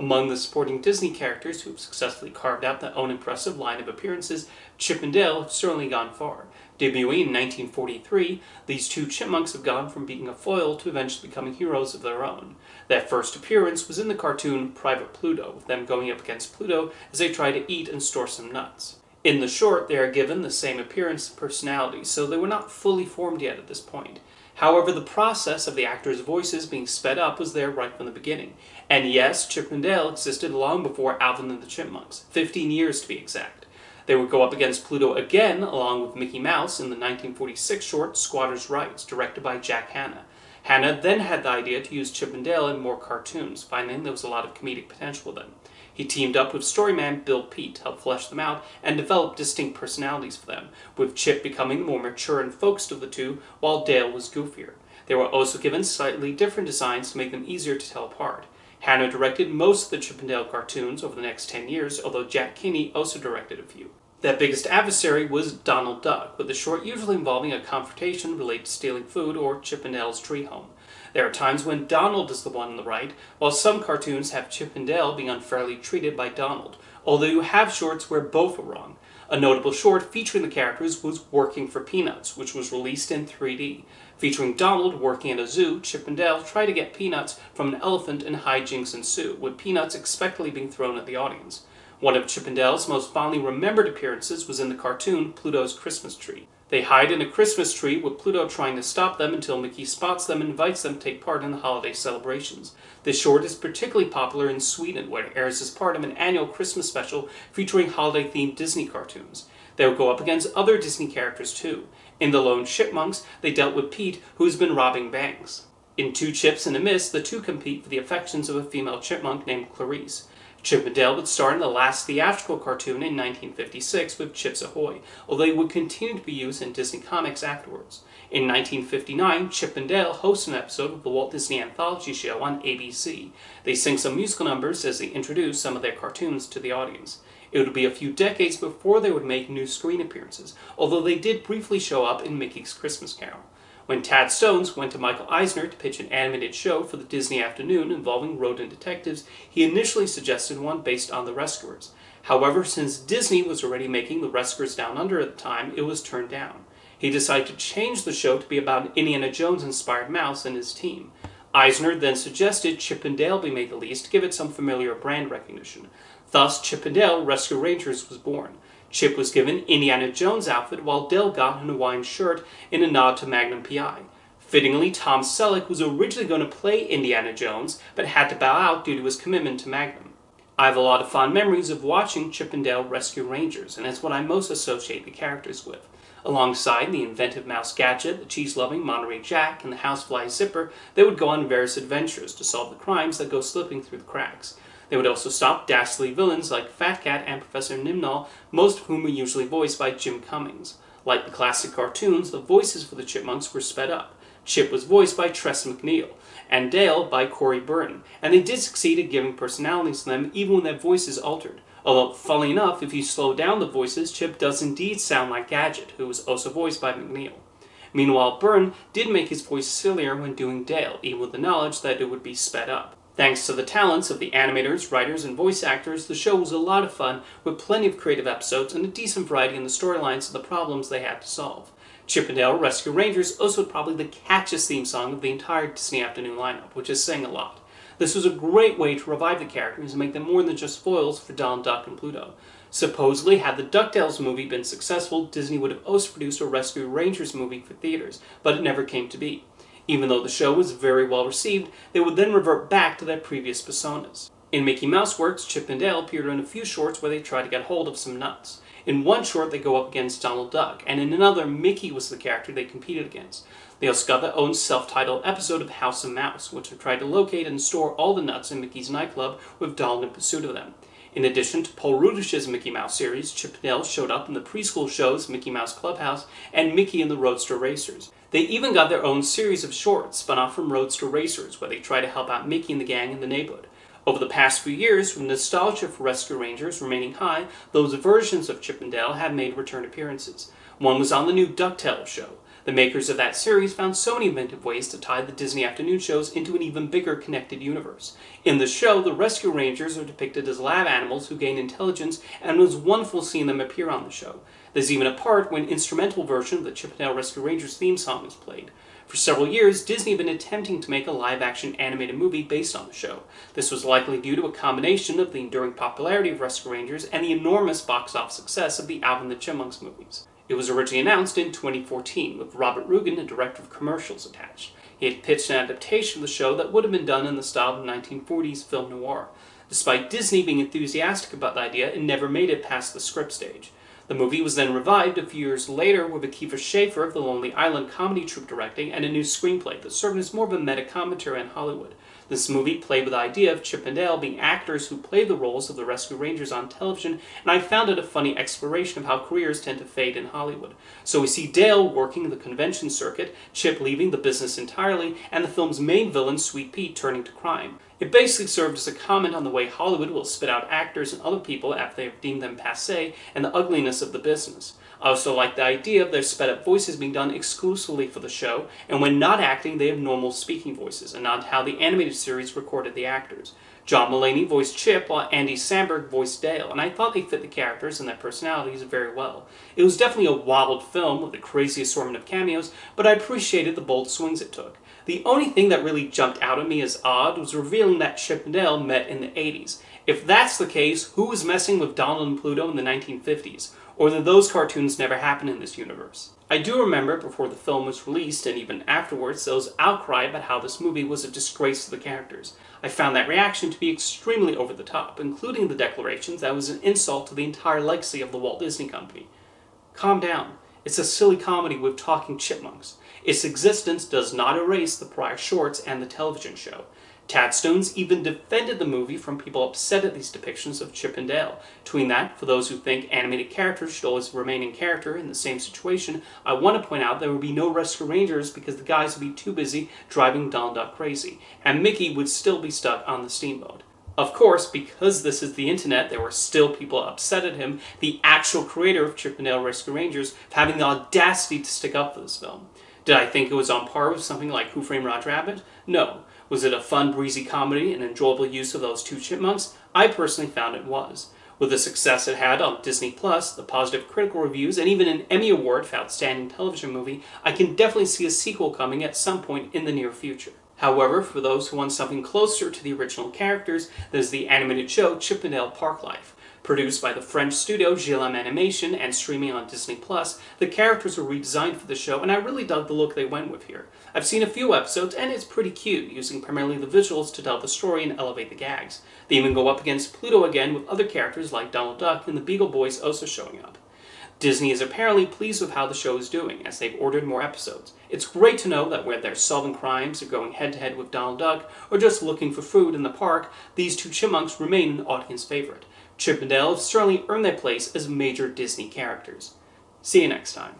Among the supporting Disney characters who have successfully carved out their own impressive line of appearances, Chip and Dale have certainly gone far. Debuting in 1943, these two chipmunks have gone from being a foil to eventually becoming heroes of their own. Their first appearance was in the cartoon Private Pluto, with them going up against Pluto as they try to eat and store some nuts. In the short, they are given the same appearance and personality, so they were not fully formed yet at this point. However, the process of the actors' voices being sped up was there right from the beginning. And yes, Chip and Dale existed long before Alvin and the Chipmunks, 15 years to be exact. They would go up against Pluto again, along with Mickey Mouse, in the 1946 short Squatter's Rights, directed by Jack Hanna. Hanna then had the idea to use Chip and Dale in more cartoons, finding there was a lot of comedic potential with them. He teamed up with storyman Bill Peet to help flesh them out and develop distinct personalities for them, with Chip becoming the more mature and focused of the two, while Dale was goofier. They were also given slightly different designs to make them easier to tell apart. Hanna directed most of the Chip and Dale cartoons over the next 10 years, although Jack Kinney also directed a few. Their biggest adversary was Donald Duck, with the short usually involving a confrontation related to stealing food or Chip and Dale's tree home. There are times when Donald is the one in the right, while some cartoons have Chip and Dale being unfairly treated by Donald, although you have shorts where both are wrong. A notable short featuring the characters was Working for Peanuts, which was released in 3D. Featuring Donald working at a zoo, Chip and Dale try to get peanuts from an elephant and hijinks ensue, with peanuts expectedly being thrown at the audience. One of Chip and Dale's most fondly remembered appearances was in the cartoon Pluto's Christmas Tree. They hide in a Christmas tree with Pluto trying to stop them until Mickey spots them and invites them to take part in the holiday celebrations. This short is particularly popular in Sweden, where it airs as part of an annual Christmas special featuring holiday-themed Disney cartoons. They would go up against other Disney characters too. In The Lone Chipmunks, they dealt with Pete, who has been robbing banks. In Two Chips and a Miss, the two compete for the affections of a female chipmunk named Clarice. Chip and Dale would star in the last theatrical cartoon in 1956 with Chips Ahoy, although they would continue to be used in Disney Comics afterwards. In 1959, Chip and Dale host an episode of the Walt Disney Anthology Show on ABC. They sing some musical numbers as they introduce some of their cartoons to the audience. It would be a few decades before they would make new screen appearances, although they did briefly show up in Mickey's Christmas Carol. When Tad Stones went to Michael Eisner to pitch an animated show for the Disney Afternoon involving rodent detectives, he initially suggested one based on The Rescuers. However, since Disney was already making The Rescuers Down Under at the time, it was turned down. He decided to change the show to be about an Indiana Jones-inspired mouse and his team. Eisner then suggested Chip and Dale be made the least to give it some familiar brand recognition. Thus, Chip and Dale Rescue Rangers was born. Chip was given Indiana Jones' outfit, while Dale got an Hawaiian shirt in a nod to Magnum P.I. Fittingly, Tom Selleck was originally going to play Indiana Jones, but had to bow out due to his commitment to Magnum. I have a lot of fond memories of watching Chip and Dale Rescue Rangers, and that's what I most associate the characters with. Alongside the inventive mouse Gadget, the cheese-loving Monterey Jack, and the housefly Zipper, they would go on various adventures to solve the crimes that go slipping through the cracks. They would also stop dastardly villains like Fat Cat and Professor Nimnall, most of whom were usually voiced by Jim Cummings. Like the classic cartoons, the voices for the Chipmunks were sped up. Chip was voiced by Tress MacNeille, and Dale by Corey Burton, and they did succeed at giving personalities to them even when their voices altered. Although, funnily enough, if you slow down the voices, Chip does indeed sound like Gadget, who was also voiced by MacNeille. Meanwhile, Byrne did make his voice sillier when doing Dale, even with the knowledge that it would be sped up. Thanks to the talents of the animators, writers, and voice actors, the show was a lot of fun, with plenty of creative episodes and a decent variety in the storylines and the problems they had to solve. Chip and Dale Rescue Rangers also had probably the catchiest theme song of the entire Disney Afternoon lineup, which is saying a lot. This was a great way to revive the characters and make them more than just foils for Donald Duck and Pluto. Supposedly, had the DuckTales movie been successful, Disney would have also produced a Rescue Rangers movie for theaters, but it never came to be. Even though the show was very well received, they would then revert back to their previous personas. In Mickey Mouse Works, Chip and Dale appeared in a few shorts where they try to get hold of some nuts. In one short, they go up against Donald Duck, and in another, Mickey was the character they competed against. They also got their own self-titled episode of House of Mouse, which tried to locate and store all the nuts in Mickey's nightclub with Donald in pursuit of them. In addition to Paul Rudish's Mickey Mouse series, Chip and Dale showed up in the preschool shows Mickey Mouse Clubhouse and Mickey and the Roadster Racers. They even got their own series of shorts spun off from Roadster Racers, where they try to help out Mickey and the gang in the neighborhood. Over the past few years, with nostalgia for Rescue Rangers remaining high, those versions of Chip and Dale have made return appearances. One was on the new DuckTales show. The makers of that series found so many inventive ways to tie the Disney afternoon shows into an even bigger connected universe. In the show, the Rescue Rangers are depicted as lab animals who gain intelligence, and it was wonderful seeing them appear on the show. There's even a part where an instrumental version of the Chippendale Rescue Rangers theme song is played. For several years, Disney had been attempting to make a live-action animated movie based on the show. This was likely due to a combination of the enduring popularity of Rescue Rangers and the enormous box office success of the Alvin and the Chipmunks movies. It was originally announced in 2014, with Robert Rugen, a director of commercials, attached. He had pitched an adaptation of the show that would have been done in the style of 1940s film noir. Despite Disney being enthusiastic about the idea, it never made it past the script stage. The movie was then revived a few years later with Akiva Schaffer of the Lonely Island comedy troupe directing and a new screenplay that served as more of a meta-commentary on Hollywood. This movie played with the idea of Chip and Dale being actors who played the roles of the Rescue Rangers on television, and I found it a funny exploration of how careers tend to fade in Hollywood. So we see Dale working the convention circuit, Chip leaving the business entirely, and the film's main villain, Sweet Pea, turning to crime. It basically served as a comment on the way Hollywood will spit out actors and other people after they have deemed them passé, and the ugliness of the business. I also like the idea of their sped-up voices being done exclusively for the show, and when not acting, they have normal speaking voices, and not how the animated series recorded the actors. John Mulaney voiced Chip, while Andy Samberg voiced Dale, and I thought they fit the characters and their personalities very well. It was definitely a wild film with a crazy assortment of cameos, but I appreciated the bold swings it took. The only thing that really jumped out at me as odd was revealing that Chip and Dale met in the 80s. If that's the case, who was messing with Donald and Pluto in the 1950s? Or did those cartoons never happen in this universe? I do remember before the film was released, and even afterwards, there was outcry about how this movie was a disgrace to the characters. I found that reaction to be extremely over the top, including the declarations that it was an insult to the entire legacy of the Walt Disney Company. Calm down. It's a silly comedy with talking chipmunks. Its existence does not erase the prior shorts and the television show. Tad Stones even defended the movie from people upset at these depictions of Chip and Dale. Between that, for those who think animated characters should always remain in character in the same situation, I want to point out there would be no Rescue Rangers because the guys would be too busy driving Donald Duck crazy, and Mickey would still be stuck on the steamboat. Of course, because this is the internet, there were still people upset at him, the actual creator of Chip and Dale Rescue Rangers, for having the audacity to stick up for this film. Did I think it was on par with something like Who Framed Roger Rabbit? No. Was it a fun, breezy comedy and enjoyable use of those two chipmunks? I personally found it was. With the success it had on Disney+, the positive critical reviews, and even an Emmy Award for Outstanding Television Movie, I can definitely see a sequel coming at some point in the near future. However, for those who want something closer to the original characters, there's the animated show Chip and Dale Park Life. Produced by the French studio GLM Animation and streaming on Disney+, the characters were redesigned for the show, and I really dug the look they went with here. I've seen a few episodes, and it's pretty cute, using primarily the visuals to tell the story and elevate the gags. They even go up against Pluto again, with other characters like Donald Duck and the Beagle Boys also showing up. Disney is apparently pleased with how the show is doing, as they've ordered more episodes. It's great to know that whether they're solving crimes or going head-to-head with Donald Duck, or just looking for food in the park, these two chipmunks remain an audience favorite. Chip and Dale have certainly earned their place as major Disney characters. See you next time.